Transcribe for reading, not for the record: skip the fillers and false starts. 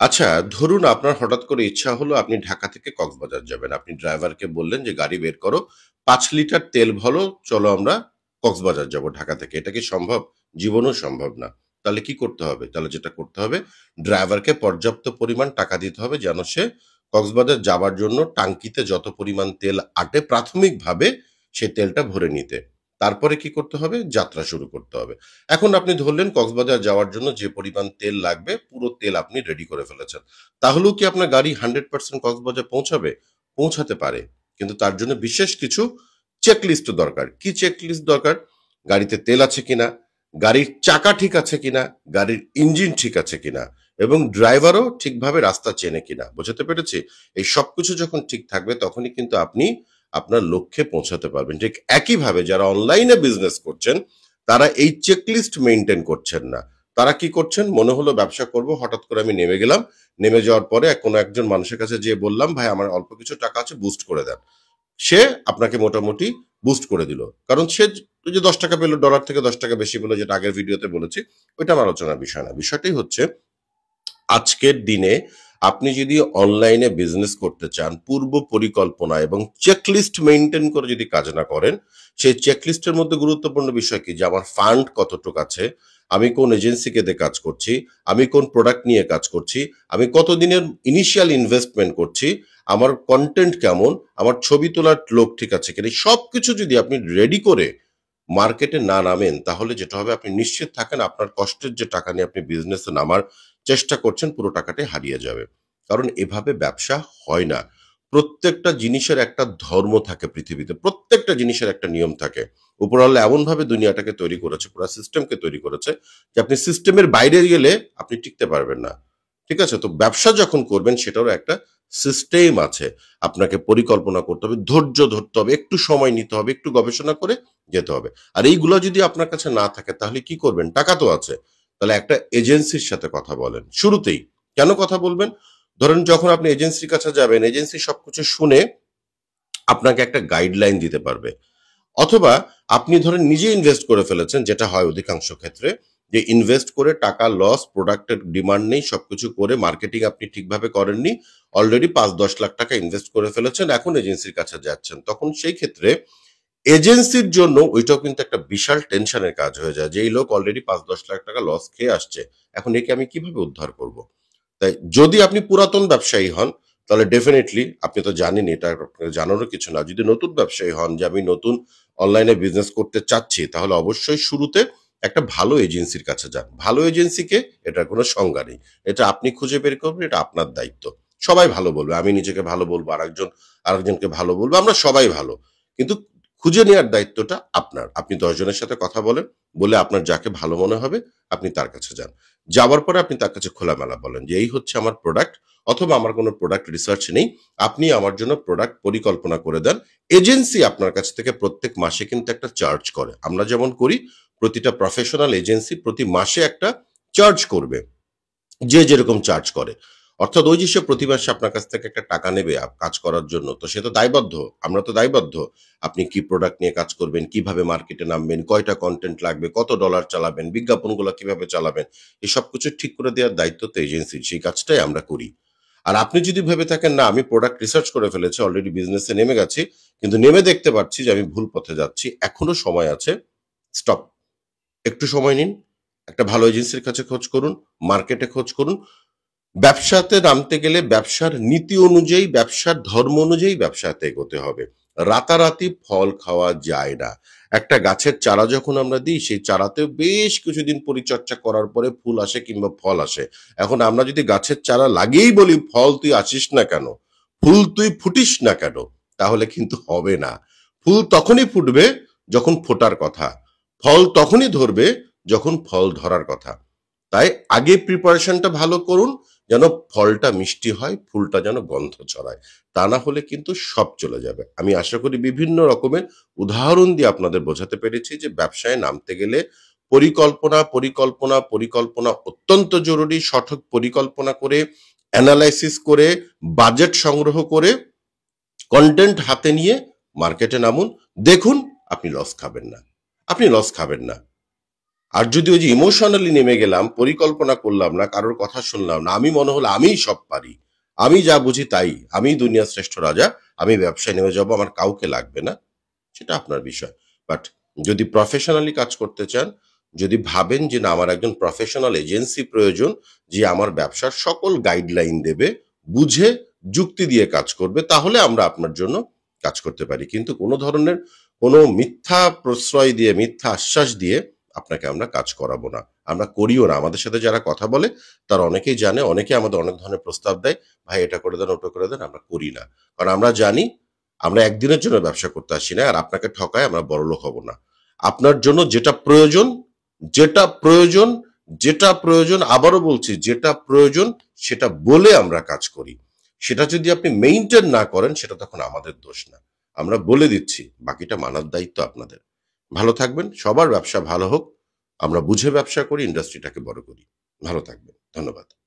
আচ্ছা, ধরুন আপনার হঠাৎ করে ইচ্ছা হলো আপনি ঢাকা থেকে কক্সবাজার যাবেন। আপনি ড্রাইভারকে বললেন যে, "গাড়ি বের করো। ৫ লিটার তেল ভরো, চলো আমরা কক্সবাজার যাবো ঢাকা থেকে।" এটা কি সম্ভব? জীবনেও সম্ভব না। তাহলে কি করতে হবে? তাহলে যেটা করতে হবে, ড্রাইভারকে পর্যাপ্ত পরিমাণ টাকা দিতে হবে যেন সে কক্সবাজার যাবার জন্য টাঙ্কিতে যত পরিমাণ তেল আটে প্রাথমিকভাবে সে তেলটা ভরে নিতে। তারপরে কি করতে হবে? যাত্রা শুরু করতে হবে। এখন আপনি ধরলেন কক্সবাজার যাওয়ার জন্য যে পরিমাণ তেল লাগবে পুরো তেল আপনি রেডি করে ফেলেছেন। তাহলেও কি আপনার গাড়ি 100% কক্সবাজার পৌঁছাবে? পৌঁছাতে পারে। কিন্তু তার জন্য বিশেষ কিছু চেকলিস্ট দরকার। কি চেকলিস্ট দরকার? গাড়িতে তেল আছে কিনা, গাড়ির চাকা ঠিক আছে কিনা, গাড়ির ইঞ্জিন ঠিক আছে কিনা এবং ড্রাইভারও ঠিকভাবে রাস্তা চেনে কিনা। বোঝাতে পেরেছি? এই সবকিছু যখন ঠিক থাকবে তখনই কিন্তু আপনি আপনার লক্ষ্যে পৌঁছাতে পারবেন। ঠিক একইভাবে যারা অনলাইনে বিজনেস করছেন তারা এই চেকলিস্ট মেইনটেইন করছেন না। তারা কি করছেন? মনে হলো ব্যবসা করব, হঠাৎ করে আমি নেমে গেলাম। নেমে যাওয়ার পরে কোনো একজন মানুষের কাছে যেয়ে বললাম, "ভাই আমার অল্প কিছু টাকা আছে, বুস্ট করে দেন।" সে আপনাকে মোটামুটি বুস্ট করে দিল। কারণ সে ওই যে ৳১০ পেল, ডলার থেকে ৳১০ বেশি পেল, যেটা আগের ভিডিওতে বলেছি, ওইটা আমার আলোচনার বিষয় না। বিষয়টাই হচ্ছে আজকের দিনে আপনি যদি অনলাইনে বিজনেস করতে চান, পূর্ব পরিকল্পনা এবং চেকলিস্ট মেইনটেইন করে যদি কাজ না করেন, সেই চেকলিস্টের মধ্যে গুরুত্বপূর্ণ বিষয় কি? যে আমার ফান্ড কতটুক আছে, আমি কোন এজেন্সিকে দিয়ে কাজ করছি, আমি কোন প্রোডাক্ট নিয়ে কাজ করছি, আমি কতদিনের ইনিশিয়াল ইনভেস্টমেন্ট করছি, আমার কনটেন্ট কেমন, আমার ছবি তোলার লোক ঠিক আছে কিনা, এই সবকিছু যদি আপনি রেডি করে মার্কেটে না নামেন, তাহলে যেটা হবে আপনি নিশ্চিত থাকেন আপনার কষ্টের যে টাকা নিয়ে আপনি বিজনেসে নামার চেষ্টা করছেন পুরো টাকাটাই হারিয়ে যাবে। কারণ এভাবে ব্যবসা হয় না। প্রত্যেকটা জিনিসের একটা ধর্ম থাকে পৃথিবীতে। প্রত্যেকটা জিনিসের একটা নিয়ম থাকে। উপরওয়ালা এমনভাবে দুনিয়াটাকে তৈরি করেছে, পুরা সিস্টেমকে তৈরি করেছে যে আপনি সিস্টেমের বাইরে গেলে আপনি টিকতে পারবেন না। ঠিক আছে? তো ব্যবসা যখন করবেন সেটারও একটা সিস্টেম আছে। আপনাকে পরিকল্পনা করতে হবে, ধৈর্য ধরতে হবে, একটু সময় নিতে হবে, একটু গবেষণা করে যেতে হবে। আর এইগুলা যদি আপনার কাছে না থাকে তাহলে কি করবেন? টাকা তো আছে। তাহলে একটা এজেন্সির সাথে কথা বলেন। শুরুতেই। কেন কথা বলবেন? ধরেন যখন আপনি এজেন্সির কাছে যাবেন, এজেন্সি সবকিছু শুনে আপনাকে একটা গাইডলাইন দিতে পারবে। অথবা আপনি ধরেন নিজে ইনভেস্ট করে ফেলেছেন, যেটা হয় অধিকাংশ ক্ষেত্রে, যে ইনভেস্ট করে টাকা লস, প্রোডাক্টের ডিমান্ড নেই, সবকিছু করে মার্কেটিং আপনি ঠিকভাবে করেননি। অলরেডি ৫-১০ লাখ টাকা ইনভেস্ট করে ফেলেছেন, এখন এজেন্সির কাছে যাচ্ছেন। তখন সেই ক্ষেত্রে এজেন্সির জন্য ওইটাও কিন্তু একটা বিশাল টেনশনের কাজ হয়ে যায় যে এই লোক অলরেডি ৫-১০ লাখ টাকা লস খেয়ে আসছে। এখন একে আমি কিভাবে উদ্ধার করব? তাই যদি আপনি পুরাতন ব্যবসায়ী হন, তাহলে ডেফিনিটলি আপনি তো জানেনই, এটা আপনার জানারও কিছু না। যদি নতুন ব্যবসায়ী হন যে আমি নতুন অনলাইনে বিজনেস করতে চাচ্ছি, তাহলে অবশ্যই শুরুতে একটা ভালো এজেন্সির কাছে যান। ভালো এজেন্সিকে এটার কোনো সংজ্ঞা নেই। এটা আপনি খুঁজে বের করবেন, এটা আপনার দায়িত্ব। সবাই ভালো বলবে। আমি নিজেকে ভালো বলব, আরেকজনকে ভালো বলব। আমরা সবাই ভালো। কিন্তু খুঁজে নেওয়ার দায়িত্বটা আপনার। আপনি ১০ জনের সাথে কথা বলেন, বলে আপনার যাকে ভালো মনে হবে আপনি তার কাছে যান। যাওয়ার পরে আপনি তার কাছে খোলামেলা বলেন যে, "এই হচ্ছে আমার প্রোডাক্ট, অথবা আমার কোনো প্রোডাক্ট রিসার্চ নেই। আপনি আমার জন্য প্রোডাক্ট পরিকল্পনা করে দেন।" এজেন্সি আপনার কাছ থেকে প্রত্যেক মাসে কিন্তু একটা চার্জ করে। আমরা যেমন করি, প্রতিটা প্রফেশনাল এজেন্সি প্রতি মাসে একটা চার্জ করবে। যে যেরকম চার্জ করে। অর্থাৎ ওই যে সে প্রতি মাসে আপনার কাছ থেকে একটা টাকা নেবে কাজ করার জন্য, তো সে তো দায়বদ্ধ। আমরা তো দায়বদ্ধ। আপনি কি প্রোডাক্ট নিয়ে কাজ করবেন, কিভাবে মার্কেটে নামবেন, কয়টা কনটেন্ট লাগবে, কত ডলার চালাবেন, বিজ্ঞাপনগুলো কিভাবে চালাবেন, এই সবকিছু ঠিক করে দেওয়ার দায়িত্ব তো এজেন্সির। সেই কাজটাই আমরা করি। আর আপনি যদি ভেবে থাকেন, "না, আমি প্রোডাক্ট রিসার্চ করে ফেলেছি, অলরেডি বিজনেসে নেমে গেছি, কিন্তু নেমে দেখতে পাচ্ছি যে আমি ভুল পথে যাচ্ছি, এখনো সময় আছে।" স্টপ। একটু সময় নিন। একটা ভালো এজেন্সির কাছে খোঁজ করুন, মার্কেটে খোঁজ করুন। ব্যবসাতে নামতে গেলে ব্যবসার নীতি অনুযায়ী, ব্যবসার ধর্ম অনুযায়ী ব্যবসাতে এগোতে হবে। রাতারাতি ফল খাওয়া যায় না। একটা গাছের চারা যখন আমরা দিই, সেই চারাতেও বেশ কিছুদিন পরিচর্যা করার পরে ফুল আসে কিংবা ফল আসে। এখন আমরা যদি গাছের চারা লাগিয়েই বলি, "ফল তুই আসিস না কেন? ফুল তুই ফুটিস না কেন?" তাহলে কিন্তু হবে না। ফুল তখনই ফুটবে যখন ফোটার কথা। ফল তখনই ধরবে যখন ফল ধরার কথা। তাই আগে প্রিপারেশনটা ভালো করুন, যেন ফলটা মিষ্টি হয়, ফুলটা যেন গন্ধ ছড়ায়। তা না হলে কিন্তু সব চলে যাবে। আমি আশা করি বিভিন্ন রকমের উদাহরণ দিয়ে আপনাদের বোঝাতে পেরেছি যে ব্যবসায় নামতে গেলে পরিকল্পনা, পরিকল্পনা, পরিকল্পনা অত্যন্ত জরুরি। সঠিক পরিকল্পনা করে, এনালাইসিস করে, বাজেট সংগ্রহ করে, কনটেন্ট হাতে নিয়ে মার্কেটে নামুন। দেখুন আপনি লস খাবেন না। আপনি লস খাবেন না। আর যদি ওই যে ইমোশনালি নেমে গেলাম, পরিকল্পনা করলাম না, কারোর কথা শুনলাম না, আমি মনে হলো আমিই সব পারি, আমি যা বুঝি তাই, আমিই দুনিয়ার শ্রেষ্ঠ রাজা, আমি ব্যবসায় নেমে যাবো, আমার কাউকে লাগবে না, সেটা আপনার বিষয়। বাট যদি প্রফেশনালি কাজ করতে চান, যদি ভাবেন যে না আমার একজন প্রফেশনাল এজেন্সি প্রয়োজন, যে আমার ব্যবসার সকল গাইডলাইন দেবে, বুঝে যুক্তি দিয়ে কাজ করবে, তাহলে আমরা আপনার জন্য কাজ করতে পারি। কিন্তু কোনো ধরনের কোনো মিথ্যা প্রশ্রয় দিয়ে, মিথ্যা আশ্বাস দিয়ে আপনাকে আমরা কাজ করাবো না। আমরা করিও না। আমাদের সাথে যারা কথা বলে তারা অনেকেই জানে, অনেকে আমাদের অনেক ধরনের প্রস্তাব দেয়, ভাই এটা করে দেন, ওটা করে দেন, আমরা করি না। কারণ আমরা জানি আমরা একদিনের জন্য ব্যবসা করতে আসি না, আর আপনাকে ঠকায় আমরা বড়লোক হব না। আপনার জন্য যেটা প্রয়োজন, যেটা প্রয়োজন, যেটা প্রয়োজন, আবারও বলছি যেটা প্রয়োজন সেটা বলে আমরা কাজ করি। সেটা যদি আপনি মেইনটেইন না করেন সেটা তখন আমাদের দোষ না। আমরা বলে দিচ্ছি, বাকিটা মানার দায়িত্ব আপনাদের। ভালো থাকবেন, সবার ব্যবসা ভালো হোক। আমরা বুঝে ব্যবসা করি, ইন্ডাস্ট্রিটাকে বড় করি। ভালো থাকবেন। ধন্যবাদ।